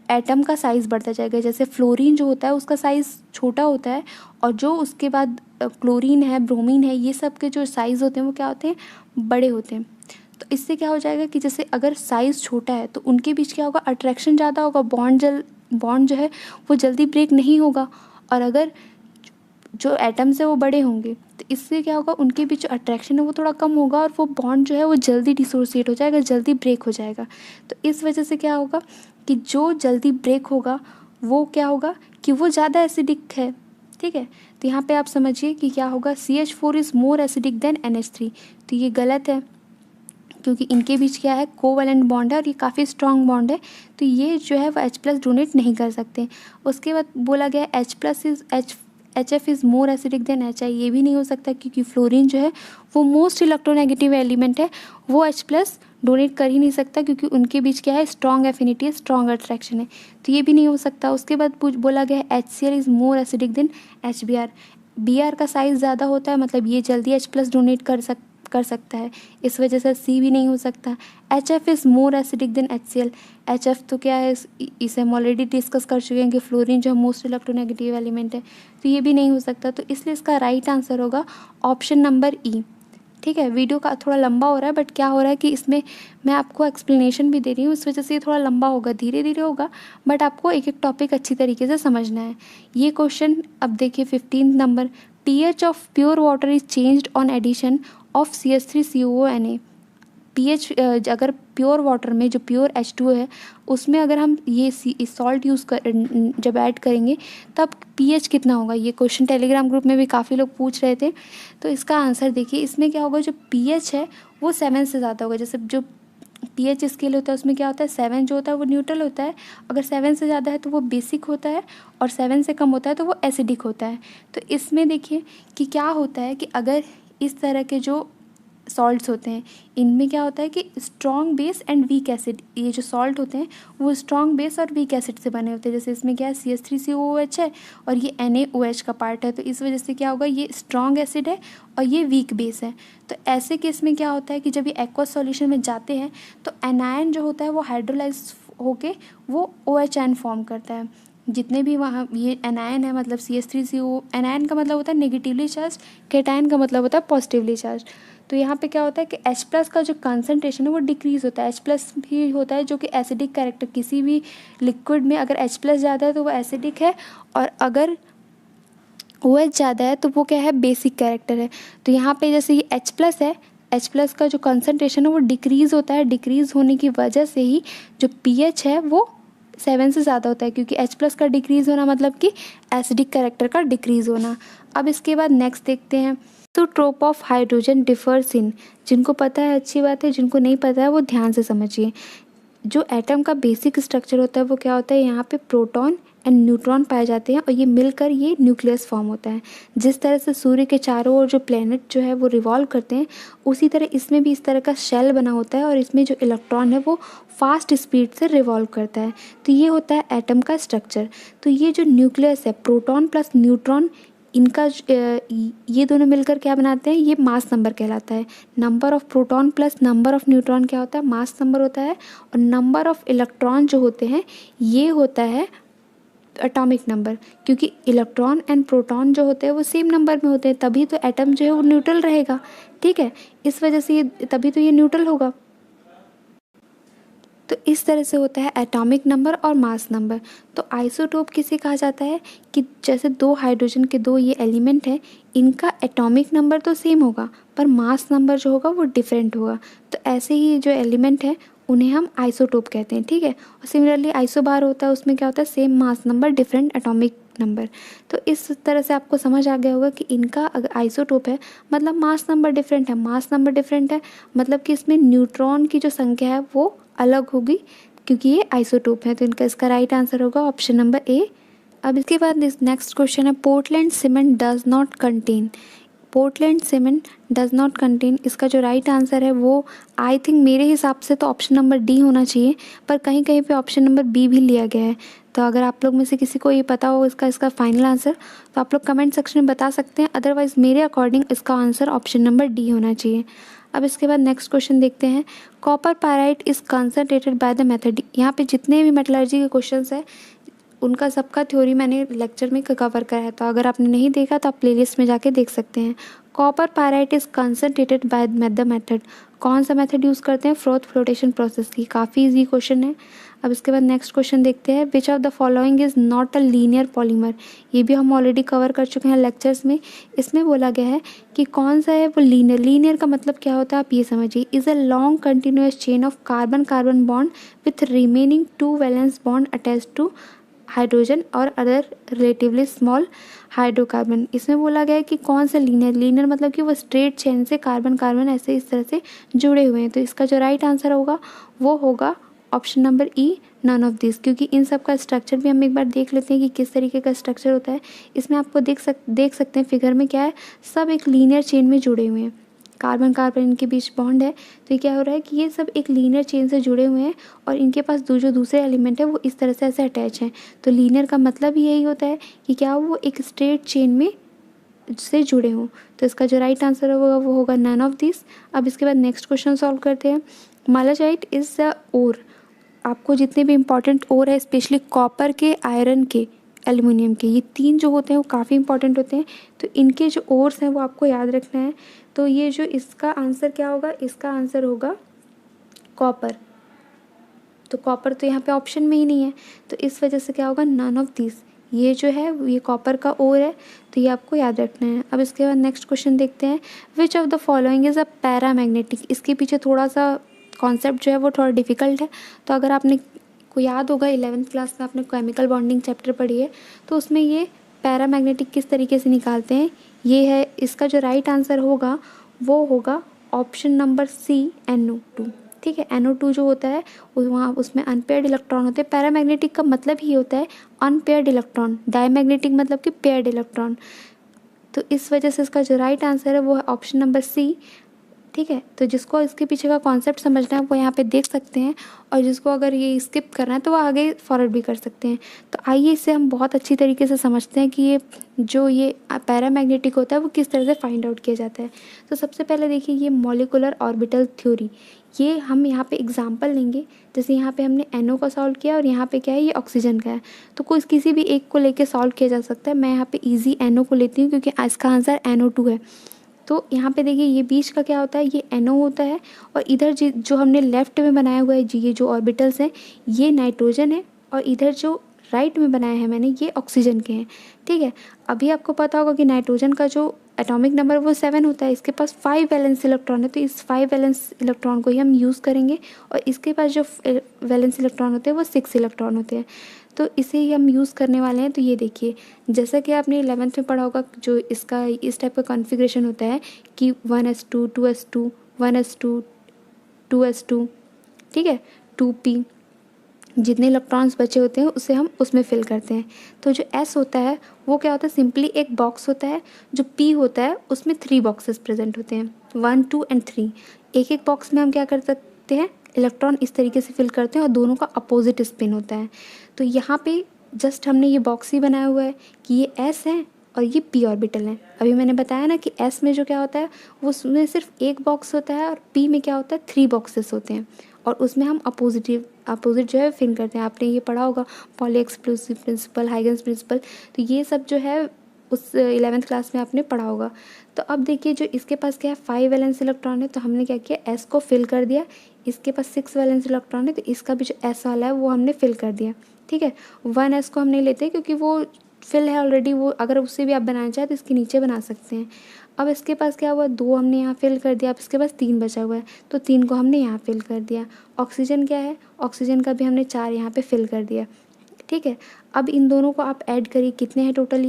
एटम का साइज़ बढ़ता जाएगा, जैसे फ्लोरीन जो होता है उसका साइज़ छोटा होता है, और जो उसके बाद क्लोरीन है, ब्रोमीन है, ये सब के जो साइज़ होते हैं वो क्या होते हैं, बड़े होते हैं। तो इससे क्या हो जाएगा कि जैसे अगर साइज़ छोटा है तो उनके बीच क्या होगा, अट्रैक्शन ज़्यादा होगा, बॉन्ड जो है वो जल्दी ब्रेक नहीं होगा। और अगर जो एटम्स है वो बड़े होंगे तो इससे क्या होगा, उनके बीच जो अट्रैक्शन है वो थोड़ा कम होगा और वो बॉन्ड जो है वो जल्दी डिसोसिएट हो जाएगा, जल्दी ब्रेक हो जाएगा। तो इस वजह से क्या होगा कि जो जल्दी ब्रेक होगा वो क्या होगा कि वो ज़्यादा एसिडिक है। ठीक है, तो यहाँ पे आप समझिए कि क्या होगा, CH4 is more acidic then NH3। तो ये गलत है, क्योंकि इनके बीच क्या है, कोवैलेंट बॉन्ड है और ये काफ़ी स्ट्रॉन्ग बॉन्ड है। तो ये जो है वो H+ डोनेट नहीं कर सकते। उसके बाद बोला गया HF is more acidic then HI। ये भी नहीं हो सकता, क्योंकि फ्लोरीन जो है वो मोस्ट इलेक्ट्रोनेगेटिव एलिमेंट है, वो H+ डोनेट कर ही नहीं सकता, क्योंकि उनके बीच क्या है, स्ट्रॉन्ग एफिनिटी है, स्ट्रॉन्ग अट्रैक्शन है। तो ये भी नहीं हो सकता। उसके बाद बोला गया HCl is more acidic then HBr। Br का साइज़ ज़्यादा होता है, मतलब ये जल्दी H+ डोनेट कर सकता है, इस वजह से C भी नहीं हो सकता। HF is more acidic then HCl। HF तो क्या है, इसे हम ऑलरेडी डिस्कस कर चुके हैं कि फ्लोरीन जो मोस्ट इलेक्ट्रोनेगेटिव एलिमेंट है, तो ये भी नहीं हो सकता। तो इसलिए इसका राइट आंसर होगा ऑप्शन नंबर E। ठीक है, वीडियो का थोड़ा लंबा हो रहा है, बट क्या हो रहा है कि इसमें मैं आपको एक्सप्लेनेशन भी दे रही हूँ, इस वजह से ये थोड़ा लंबा होगा, धीरे धीरे होगा, बट आपको एक एक टॉपिक अच्छी तरीके से समझना है। ये क्वेश्चन अब देखिए 15 नंबर, pH of pure water is changed on addition of CH3COO pH अगर प्योर वाटर में जो प्योर H2 है उसमें अगर हम ये सॉल्ट यूज़ कर जब ऐड करेंगे तब pH कितना होगा। ये क्वेश्चन टेलीग्राम ग्रुप में भी काफ़ी लोग पूछ रहे थे। तो इसका आंसर देखिए, इसमें क्या होगा, जो pH है वो 7 से ज़्यादा होगा। जैसे जो pH स्केल होता है उसमें क्या होता है, 7 जो होता है वो न्यूट्रल होता है, अगर 7 से ज़्यादा है तो वो बेसिक होता है, और 7 से कम होता है तो वो एसिडिक होता है। तो इसमें देखिए कि क्या होता है कि अगर इस तरह के जो सॉल्ट्स होते हैं, इनमें क्या होता है कि strong base and weak acid, ये जो सॉल्ट होते हैं वो स्ट्रॉन्ग बेस और वीक एसिड से बने होते हैं। जैसे इसमें क्या है CH3COOH है और ये NaOH का पार्ट है, तो इस वजह से क्या होगा, ये स्ट्रॉन्ग एसिड है और ये वीक बेस है। तो ऐसे केस में क्या होता है कि जब ये एक्वस सॉल्यूशन में जाते हैं तो एनायन जो होता है वो हाइड्रोलाइज होके वो OH फॉर्म करता है। जितने भी वहाँ ये एनायन है, मतलब CH3CO, एनायन का मतलब होता है नेगेटिवली चार्ज, कैटायन का मतलब होता है पॉजिटिवली चार्ज। तो यहाँ पे क्या होता है कि H+ का जो कंसनट्रेशन है वो डिक्रीज़ होता है। H+ भी होता है जो कि एसिडिक कैरेक्टर, किसी भी लिक्विड में अगर H+ ज़्यादा है तो वो एसिडिक है, और अगर OH ज़्यादा है तो वो क्या है, बेसिक कैरेक्टर है। तो यहाँ पे जैसे ये H+ है, H+ का जो कंसनट्रेशन है वो डिक्रीज़ होता है, डिक्रीज़ होने की वजह से ही जो pH है वो 7 से ज़्यादा होता है, क्योंकि H+ का डिक्रीज़ होना मतलब कि एसिडिक कैरेक्टर का डिक्रीज़ होना। अब इसके बाद नेक्स्ट देखते हैं, आइसोटोप ऑफ हाइड्रोजन डिफर्स इन, जिनको पता है अच्छी बात है, जिनको नहीं पता है वो ध्यान से समझिए। जो एटम का बेसिक स्ट्रक्चर होता है वो क्या होता है, यहाँ पे प्रोटॉन एंड न्यूट्रॉन पाए जाते हैं और ये मिलकर ये न्यूक्लियस फॉर्म होता है। जिस तरह से सूर्य के चारों ओर जो प्लैनेट जो है वो रिवॉल्व करते हैं, उसी तरह इसमें भी इस तरह का शेल बना होता है और इसमें जो इलेक्ट्रॉन है वो फास्ट स्पीड से रिवॉल्व करता है। तो ये होता है एटम का स्ट्रक्चर। तो ये जो न्यूक्लियस है, प्रोटॉन प्लस न्यूट्रॉन, इनका ये दोनों मिलकर क्या बनाते हैं, ये मास नंबर कहलाता है। Number of proton plus number of neutron क्या होता है, मास नंबर होता है, और नंबर ऑफ इलेक्ट्रॉन जो होते हैं ये होता है एटॉमिक नंबर, क्योंकि इलेक्ट्रॉन एंड प्रोटॉन जो होते हैं वो सेम नंबर में होते हैं, तभी तो एटम जो है वो न्यूट्रल रहेगा। ठीक है, इस वजह से ये तभी तो ये न्यूट्रल होगा। तो इस तरह से होता है एटॉमिक नंबर और मास नंबर। तो आइसोटोप किसे कहा जाता है कि जैसे दो हाइड्रोजन के दो ये एलिमेंट हैं, इनका एटॉमिक नंबर तो सेम होगा पर मास नंबर जो होगा वो डिफरेंट होगा। तो ऐसे ही जो एलिमेंट हैं उन्हें हम आइसोटोप कहते हैं। ठीक है, और सिमिलरली आइसोबार होता है, उसमें क्या होता है, same mass number different atomic number. तो इस तरह से आपको समझ आ गया होगा कि इनका अगर आइसोटोप है मतलब मास नंबर डिफरेंट है, मास नंबर डिफरेंट है मतलब कि इसमें न्यूट्रॉन की जो संख्या है वो अलग होगी, क्योंकि ये आइसोटोप है। तो इनका इसका राइट आंसर होगा ऑप्शन नंबर ए। अब इसके बाद नेक्स्ट क्वेश्चन है, Portland cement does not contain, Portland cement does not contain, इसका जो राइट आंसर है वो आई थिंक मेरे हिसाब से तो ऑप्शन नंबर डी होना चाहिए, पर कहीं कहीं पे ऑप्शन नंबर बी भी लिया गया है। तो अगर आप लोग में से किसी को ये पता हो इसका फाइनल आंसर, तो आप लोग कमेंट सेक्शन में बता सकते हैं। अदरवाइज़ मेरे अकॉर्डिंग इसका आंसर ऑप्शन नंबर डी होना चाहिए। अब इसके बाद नेक्स्ट क्वेश्चन देखते हैं, copper pyrite is concentrated by the method. यहाँ पे जितने भी मेटलर्जी के क्वेश्चंस हैं उनका सबका थ्योरी मैंने लेक्चर में कवर करा है, तो अगर आपने नहीं देखा तो आप प्लेलिस्ट में जाके देख सकते हैं। Copper pyrite is concentrated by the method, कौन सा मेथड यूज़ करते हैं, फ्रोथ फ्लोटेशन प्रोसेस की। काफ़ी इजी क्वेश्चन है। अब इसके बाद नेक्स्ट क्वेश्चन देखते हैं, which of the following is not a linear polymer, ये भी हम ऑलरेडी कवर कर चुके हैं लेक्चर्स में। इसमें बोला गया है कि कौन सा है वो लीनियर, लीनियर का मतलब क्या होता है आप ये समझिए, is a long continuous chain of carbon carbon bond with remaining 2 valence bond attach to hydrogen और अदर रिलेटिवली स्मॉल हाइड्रोकार्बन। इसमें बोला गया है कि कौन सा लीनियर, लीनियर मतलब कि वो स्ट्रेट चेन से कार्बन कार्बन ऐसे इस तरह से जुड़े हुए हैं। तो इसका जो राइट आंसर होगा वो होगा option number E, none of this, क्योंकि इन सब का स्ट्रक्चर भी हम एक बार देख लेते हैं कि किस तरीके का स्ट्रक्चर होता है। इसमें आपको देख सकते हैं फिगर में क्या है, सब एक लीनियर चेन में जुड़े हुए हैं, कार्बन कार्बन इनके बीच बॉन्ड है। तो ये क्या हो रहा है कि ये सब एक लीनियर चेन से जुड़े हुए हैं और इनके पास जो दूसरे एलिमेंट है वो इस तरह से ऐसे अटैच हैं। तो लीनियर का मतलब ही यही होता है कि क्या वो एक स्ट्रेट चेन में से जुड़े हों। तो इसका जो राइट आंसर होगा वो होगा नन ऑफ दिस। अब इसके बाद नेक्स्ट क्वेश्चन सॉल्व करते हैं, मालाचाइट इज़ द ओर, आपको जितने भी इंपॉर्टेंट ओर है स्पेशली कॉपर के, आयरन के, एल्युमिनियम के, ये तीन जो होते हैं वो काफ़ी इंपॉर्टेंट होते हैं। तो इनके जो ओर्स हैं वो आपको याद रखना है। तो ये जो इसका आंसर क्या होगा, इसका आंसर होगा कॉपर। तो कॉपर तो यहाँ पे ऑप्शन में ही नहीं है, तो इस वजह से क्या होगा, नन ऑफ दिस, ये जो है ये कॉपर का ओर है, तो ये आपको याद रखना है। अब इसके बाद नेक्स्ट क्वेश्चन देखते हैं, which of the following is a paramagnetic. इसके पीछे थोड़ा सा कॉन्सेप्ट जो है वो थोड़ा डिफिकल्ट है। तो अगर आपने को याद होगा 11th क्लास में आपने केमिकल बॉन्डिंग चैप्टर पढ़ी है, तो उसमें ये पैरामैग्नेटिक किस तरीके से निकालते हैं ये है। इसका जो राइट आंसर होगा वो होगा ऑप्शन नंबर सी, NO2। ठीक है, NO2 जो होता है वहाँ उसमें अनपेयर्ड इलेक्ट्रॉन होते हैं। पैरामैग्नेटिक का मतलब ही होता है अनपेयर्ड इलेक्ट्रॉन, डायमैग्नेटिक मतलब कि पेयर्ड इलेक्ट्रॉन। तो इस वजह से इसका जो राइट आंसर है वो है ऑप्शन नंबर सी, ठीक है। तो जिसको इसके पीछे का कॉन्सेप्ट समझना है वो यहाँ पे देख सकते हैं, और जिसको अगर ये स्किप करना है तो वो आगे फॉरवर्ड भी कर सकते हैं। तो आइए इसे हम बहुत अच्छी तरीके से समझते हैं कि ये जो ये पैरामैग्नेटिक होता है वो किस तरह से फाइंड आउट किया जाता है। तो सबसे पहले देखिए ये मॉलिक्यूलर ऑर्बिटल थ्योरी, ये हम यहाँ पे एग्जांपल लेंगे। जैसे यहाँ पे हमने NO का सॉल्व किया और यहाँ पे क्या है, ये ऑक्सीजन का है। तो कोई किसी भी एक को लेके सॉल्व किया जा सकता है। मैं यहाँ पे इजी NO को लेती हूँ क्योंकि इसका आंसर NO2 है। तो यहाँ पे देखिए ये बीच का क्या होता है, ये NO होता है, और इधर जो हमने लेफ्ट में बनाया हुआ है ये जो ऑर्बिटल्स हैं ये नाइट्रोजन है, और इधर जो राइट में बनाया है मैंने ये ऑक्सीजन के हैं। ठीक है। अभी आपको पता होगा कि नाइट्रोजन का जो एटॉमिक नंबर वो 7 होता है, इसके पास 5 वैलेंस इलेक्ट्रॉन है, तो इस 5 वैलेंस इलेक्ट्रॉन को ही हम यूज़ करेंगे, और इसके पास जो वैलेंस इलेक्ट्रॉन होते हैं वो 6 इलेक्ट्रॉन होते हैं, तो इसे ही हम यूज़ करने वाले हैं। तो ये देखिए जैसा कि आपने 11th में पढ़ा होगा, जो इसका इस टाइप का कॉन्फ़िगरेशन होता है कि 1s2 2s2 1s2 2s2, ठीक है, 2p, जितने इलेक्ट्रॉन्स बचे होते हैं उसे हम उसमें फिल करते हैं। तो जो S होता है वो क्या होता है, सिंपली एक बॉक्स होता है। जो P होता है उसमें 3 बॉक्सेस प्रेजेंट होते हैं, 1 2 एंड 3। एक एक बॉक्स में हम क्या कर सकते हैं, इलेक्ट्रॉन इस तरीके से फिल करते हैं, और दोनों का अपोजिट स्पिन होता है। तो यहाँ पे जस्ट हमने ये बॉक्स ही बनाया हुआ है कि ये S है और ये P ऑर्बिटल है। अभी मैंने बताया ना कि S में जो क्या होता है वो उसमें सिर्फ एक बॉक्स होता है, और P में क्या होता है 3 बॉक्सेस होते हैं, और उसमें हम अपोजिट जो है फिल करते हैं। आपने ये पढ़ा होगा Pauli exclusive principle, Huygens principle, तो ये सब जो है उस 11th क्लास में आपने पढ़ा होगा। तो अब देखिए जो इसके पास क्या है 5 वैलेंस इलेक्ट्रॉन है, तो हमने क्या किया S को फिल कर दिया। इसके पास 6 वैलेंस इलेक्ट्रॉन है, तो इसका भी जो S वाला है वो हमने फिल कर दिया। ठीक है। 1s को हम नहीं लेते क्योंकि वो फिल है ऑलरेडी, वो अगर उससे भी आप बनाना चाहें तो इसके नीचे बना सकते हैं। अब इसके पास क्या हुआ, 2 हमने यहाँ फिल कर दिया। अब इसके पास 3 बचा हुआ है, तो 3 को हमने यहाँ फिल कर दिया। ऑक्सीजन क्या है, ऑक्सीजन का भी हमने 4 यहाँ पे फिल कर दिया। ठीक है। अब इन दोनों को आप ऐड करिए, कितने हैं टोटल,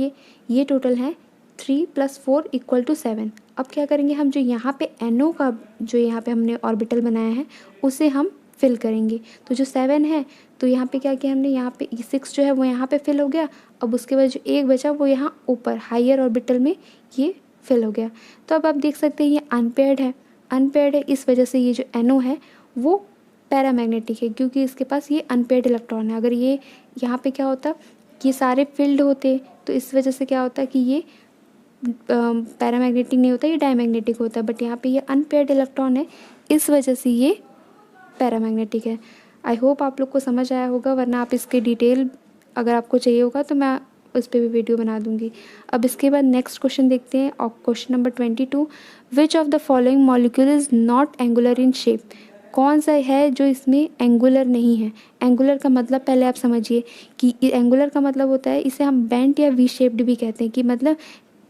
ये टोटल है 3 + 4 = 7। अब क्या करेंगे, हम जो यहाँ पे NO का जो यहाँ पे हमने ऑर्बिटल बनाया है उसे हम फिल करेंगे। तो जो 7 है, तो यहाँ पे क्या किया हमने, यहाँ पे 6 जो है वो यहाँ पे फिल हो गया। अब उसके बाद जो 1 बचा वो यहाँ ऊपर हायर ऑर्बिटल में ये फिल हो गया। तो अब आप देख सकते हैं ये अनपेयर्ड है, इस वजह से ये जो NO है वो पैरामैग्नेटिक है, क्योंकि इसके पास ये अनपेयर्ड इलेक्ट्रॉन है। अगर ये यहाँ पे क्या होता, ये सारे फील्ड होते, तो इस वजह से क्या होता कि ये पैरामैग्नेटिक नहीं होता, ये डायमैग्नेटिक होता है। बट यहाँ पे ये अनपेयर्ड इलेक्ट्रॉन है, इस वजह से ये पैरामैग्नेटिक है। आई होप आप लोग को समझ आया होगा, वरना आप इसके डिटेल अगर आपको चाहिए होगा तो मैं उस पर भी वीडियो बना दूंगी। अब इसके बाद नेक्स्ट क्वेश्चन देखते हैं, और question number 22, which of the following molecule is not angular in shape. कौन सा है जो इसमें एंगुलर नहीं है। एंगुलर का मतलब पहले आप समझिए कि एंगुलर का मतलब होता है, इसे हम बेंट या वी शेप्ड भी कहते हैं, कि मतलब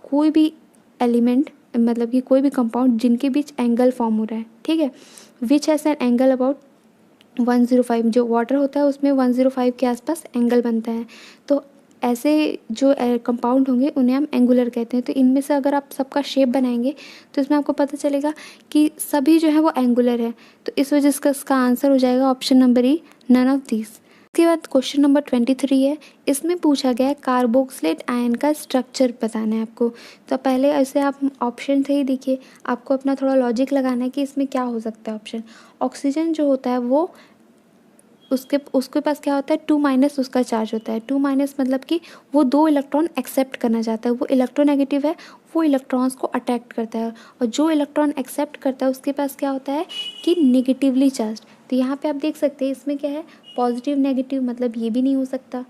कोई भी एलिमेंट, मतलब कि कोई भी कंपाउंड जिनके बीच एंगल फॉर्म हो रहा है। ठीक है। Which has an angle about 105, जो वाटर होता है उसमें 105 के आसपास एंगल बनता है। तो ऐसे जो कंपाउंड होंगे उन्हें हम एंगुलर कहते हैं। तो इनमें से अगर आप सबका शेप बनाएंगे तो इसमें आपको पता चलेगा कि सभी जो है वो एंगुलर है। तो इस वजह से इसका आंसर हो जाएगा option number E, none of these. इसके बाद क्वेश्चन नंबर 23 है, इसमें पूछा गया है कार्बोक्सिलेट आयन का स्ट्रक्चर बताना है आपको। तो पहले ऐसे आप ऑप्शन से ही देखिए, आपको अपना थोड़ा लॉजिक लगाना है कि इसमें क्या हो सकता है ऑप्शन। ऑक्सीजन जो होता है वो उसके पास क्या होता है 2- उसका चार्ज होता है। 2- मतलब कि वो 2 इलेक्ट्रॉन एक्सेप्ट करना चाहता है, वो इलेक्ट्रोनेगेटिव है, वो इलेक्ट्रॉन्स को अट्रैक्ट करता है। और जो इलेक्ट्रॉन एक्सेप्ट करता है उसके पास क्या होता है कि निगेटिवली चार्ज। तो यहाँ पे आप देख सकते हैं इसमें क्या है पॉजिटिव नेगेटिव, मतलब ये भी नहीं हो सकता।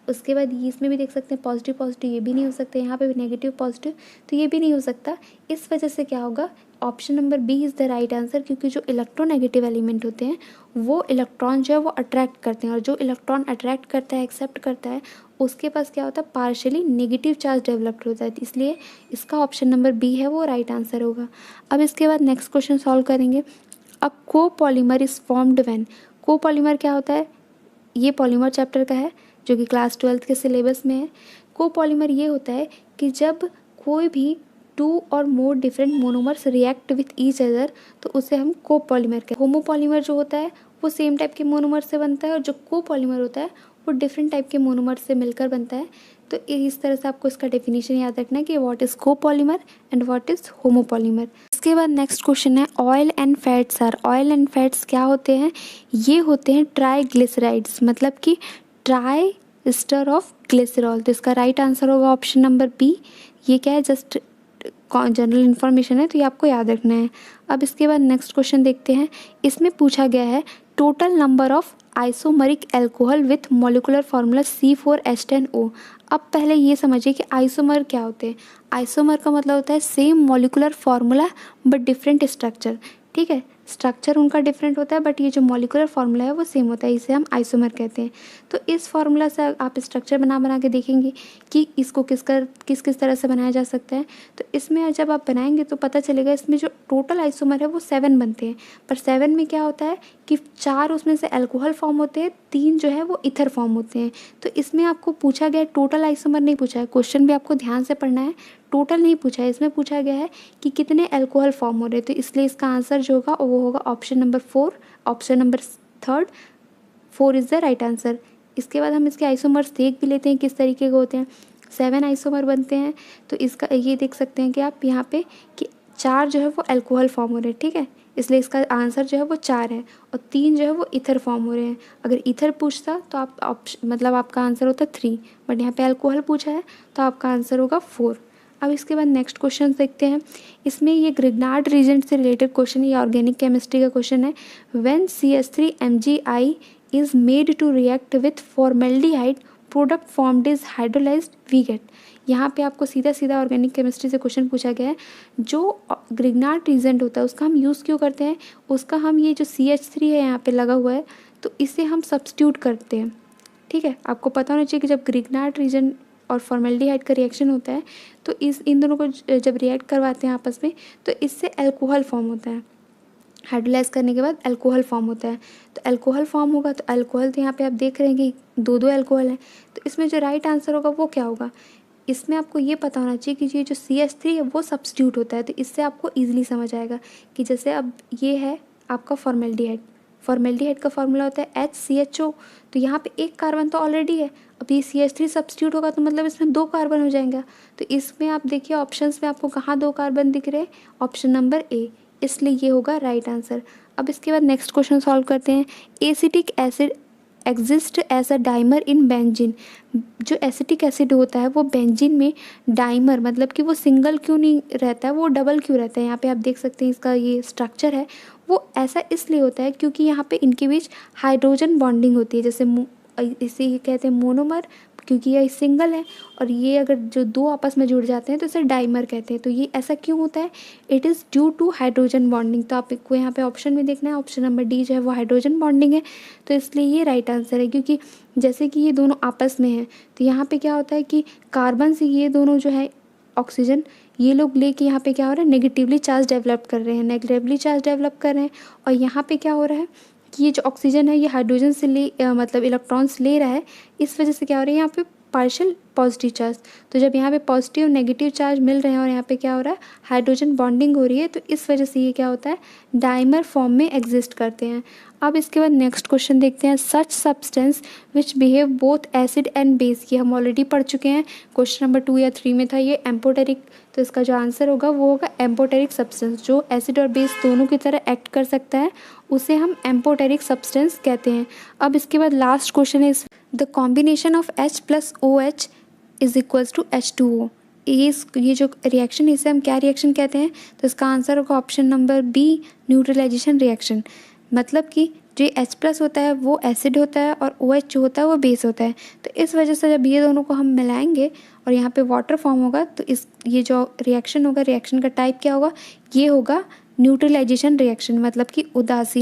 उसके बाद ये इसमें भी देख सकते हैं पॉजिटिव पॉजिटिव, ये भी नहीं हो सकता। यहाँ पे भी नेगेटिव पॉजिटिव, तो ये भी नहीं हो सकता। इस वजह से क्या होगा, option number B is the right answer, क्योंकि जो इलेक्ट्रोनेगेटिव एलिमेंट होते हैं वो इलेक्ट्रॉन जो है वो अट्रैक्ट करते हैं, और जो इलेक्ट्रॉन अट्रैक्ट करता है, एक्सेप्ट करता है, उसके पास क्या होता है पार्शियली नेगेटिव चार्ज डेवलप्ड होता है। इसलिए इसका ऑप्शन नंबर बी है वो राइट आंसर होगा। अब इसके बाद नेक्स्ट क्वेश्चन सॉल्व करेंगे। अब copolymer is formed when. Copolymer क्या होता है, ये पॉलीमर चैप्टर का है जो कि क्लास 12th के सिलेबस में है। कोपॉलीमर ये होता है कि जब कोई भी 2 और more different monomers react with each other, तो उसे हम कोपॉलीमर कहते हैं। होमोपॉलीमर जो होता है वो सेम टाइप के मोनोमर से बनता है, और जो कोपॉलीमर होता है वो वो डिफरेंट टाइप के मोनोमर से मिलकर बनता है। तो इस तरह से आपको इसका डेफिनेशन याद रखना है कि what is copolymer and what is homopolymer. इसके बाद नेक्स्ट क्वेश्चन है oil and fats are. Oil and fats क्या होते हैं? ये होते हैं ट्राइग्लिसराइड्स, मतलब कि ट्राई एस्टर ऑफ ग्लिसरॉल। तो इसका राइट आंसर होगा ऑप्शन नंबर बी। ये क्या है, जस्ट जनरल इन्फॉर्मेशन है, तो ये आपको याद रखना है। अब इसके बाद नेक्स्ट क्वेश्चन देखते हैं। इसमें पूछा गया है total number of isomeric alcohol with molecular formula C4H10O। अब पहले ये समझिए कि आइसोमर क्या होते हैं। आइसोमर का मतलब होता है same molecular formula but different structure. ठीक है, स्ट्रक्चर उनका डिफरेंट होता है बट ये जो मॉलिकुलर फार्मूला है वो सेम होता है, इसे हम आइसोमर कहते हैं। तो इस फार्मूला से आप स्ट्रक्चर बना के देखेंगे कि इसको किस किस तरह से बनाया जा सकता है। तो इसमें जब आप बनाएंगे तो पता चलेगा इसमें जो टोटल आइसोमर है वो 7 बनते हैं, पर 7 में क्या होता है कि 4 उसमें से अल्कोहल फॉर्म होते हैं, 3 जो है वो ईथर फॉर्म होते हैं। तो इसमें आपको पूछा गया टोटल आइसोमर नहीं पूछा है, क्वेश्चन भी आपको ध्यान से पढ़ना है। टोटल नहीं पूछा है, इसमें पूछा गया है कि कितने अल्कोहल फॉर्म हो रहे हैं। तो इसलिए इसका आंसर जो होगा वो होगा option number 4, option number 3, 4 is the right answer. इसके बाद हम इसके आइसोमर्स देख भी लेते हैं किस तरीके के होते हैं। 7 आइसोमर बनते हैं। तो इसका ये देख सकते हैं कि आप यहाँ पे कि 4 जो है वो अल्कोहल फॉर्म हो रहे हैं, ठीक है, इसलिए इसका आंसर जो है वो 4 है, और 3 जो है वो ईथर फॉर्म हो रहे हैं। अगर ईथर पूछता तो आप ऑप्शन मतलब आपका आंसर होता 3, बट यहाँ पे अल्कोहल पूछा है तो आपका आंसर होगा 4। अब इसके बाद नेक्स्ट क्वेश्चन देखते हैं। इसमें ये ग्रिग्नार्ड रीजेंट से रिलेटेड क्वेश्चन, ये ऑर्गेनिक केमिस्ट्री का क्वेश्चन है। When CH3MgI is made to react with formaldehyde product formed is hydrolysed we get. यहाँ पे आपको सीधा सीधा ऑर्गेनिक केमिस्ट्री से क्वेश्चन पूछा गया है। जो ग्रिग्नार्ड रीजेंट होता है उसका हम यूज़ क्यों करते हैं? उसका हम ये जो CH3 है यहाँ पे लगा हुआ है तो इसे हम सब्स्टिट्यूट करते हैं। ठीक है, आपको पता होना चाहिए कि जब ग्रिग्नार्ड रीजेंट और फॉर्मेल्डिहाइड का रिएक्शन होता है तो इन दोनों को जब रिएक्ट करवाते हैं आपस में तो इससे अल्कोहल फॉर्म होता है। हाइड्रोलाइज करने के बाद अल्कोहल फॉर्म होता है। तो अल्कोहल फॉर्म होगा तो अल्कोहल तो यहाँ पे आप देख रहे हैं कि 2 अल्कोहल हैं। तो इसमें जो राइट आंसर होगा वो क्या होगा? इसमें आपको ये पता होना चाहिए कि ये जो CH3 है वो सब्स्टिट्यूट होता है। तो इससे आपको ईजिली समझ आएगा कि जैसे अब ये है आपका फॉर्मेल्डिहाइड, फॉर्मेल्डिहाइड का फॉर्मूला होता है HCHO। तो यहाँ पे एक कार्बन तो ऑलरेडी है, अब ये CH3 सब्स्टिट्यूट होगा तो मतलब इसमें 2 कार्बन हो जाएंगे। तो इसमें आप देखिए ऑप्शंस में आपको कहाँ 2 कार्बन दिख रहे हैं, ऑप्शन नंबर ए, इसलिए ये होगा राइट आंसर। अब इसके बाद नेक्स्ट क्वेश्चन सॉल्व करते हैं। Acetic acid exist as a dimer in benzene. जो एसिटिक एसिड होता है वो बेंजीन में डाइमर मतलब कि वो सिंगल क्यों नहीं रहता है, वो डबल क्यों रहता है। यहाँ पे आप देख सकते हैं इसका ये स्ट्रक्चर है वो ऐसा इसलिए होता है क्योंकि यहाँ पे इनके बीच हाइड्रोजन बॉन्डिंग होती है। जैसे इसे ये कहते हैं मोनोमर क्योंकि ये सिंगल है, और ये अगर जो 2 आपस में जुड़ जाते हैं तो इसे डाइमर कहते हैं। तो ये ऐसा क्यों होता है? It is due to hydrogen bonding. तो आपको यहाँ पे ऑप्शन में देखना है, ऑप्शन नंबर डी जो है वो हाइड्रोजन बॉन्डिंग है। तो इसलिए ये राइट आंसर है, क्योंकि जैसे कि ये दोनों आपस में हैं तो यहाँ पे क्या होता है कि कार्बन से ये दोनों जो है ऑक्सीजन ये लोग लेके यहाँ पे क्या हो रहा है, नेगेटिवली चार्ज डेवलप कर रहे हैं, नेगेटिवली चार्ज डेवलप कर रहे हैं। और यहाँ पे क्या हो रहा है कि ये जो ऑक्सीजन है ये हाइड्रोजन से मतलब इलेक्ट्रॉन्स ले रहा है, इस वजह से क्या हो रहा है यहाँ पे पार्शियल पॉजिटिव चार्ज। तो जब यहाँ पे पॉजिटिव और नेगेटिव चार्ज मिल रहे हैं और यहाँ पे क्या हो रहा है, हाइड्रोजन बॉन्डिंग हो रही है, तो इस वजह से ये क्या होता है, डाइमर फॉर्म में एग्जिस्ट करते हैं। अब इसके बाद नेक्स्ट क्वेश्चन देखते हैं। Such substance which behave both acid and base, ये हम ऑलरेडी पढ़ चुके हैं, क्वेश्चन नंबर 2 या 3 में था ये एम्पोटेरिक। तो इसका जो आंसर होगा वो होगा एम्पोटेरिक सब्सटेंस। जो एसिड और बेस दोनों की तरह एक्ट कर सकता है उसे हम एम्पोटेरिक सब्सटेंस कहते हैं। अब इसके बाद लास्ट क्वेश्चन है, the combination of H + OH is equals to H2O। ये जो रिएक्शन है इसे हम क्या रिएक्शन कहते हैं? तो इसका आंसर होगा option number B, neutralization reaction. मतलब कि जो H+ होता है वो एसिड होता है और OH जो होता है वो बेस होता है। तो इस वजह से जब ये दोनों को हम मिलाएंगे और यहाँ पे वाटर फॉर्म होगा तो ये जो रिएक्शन होगा, रिएक्शन का टाइप क्या होगा, ये होगा न्यूट्रलाइजेशन रिएक्शन, मतलब कि उदासीन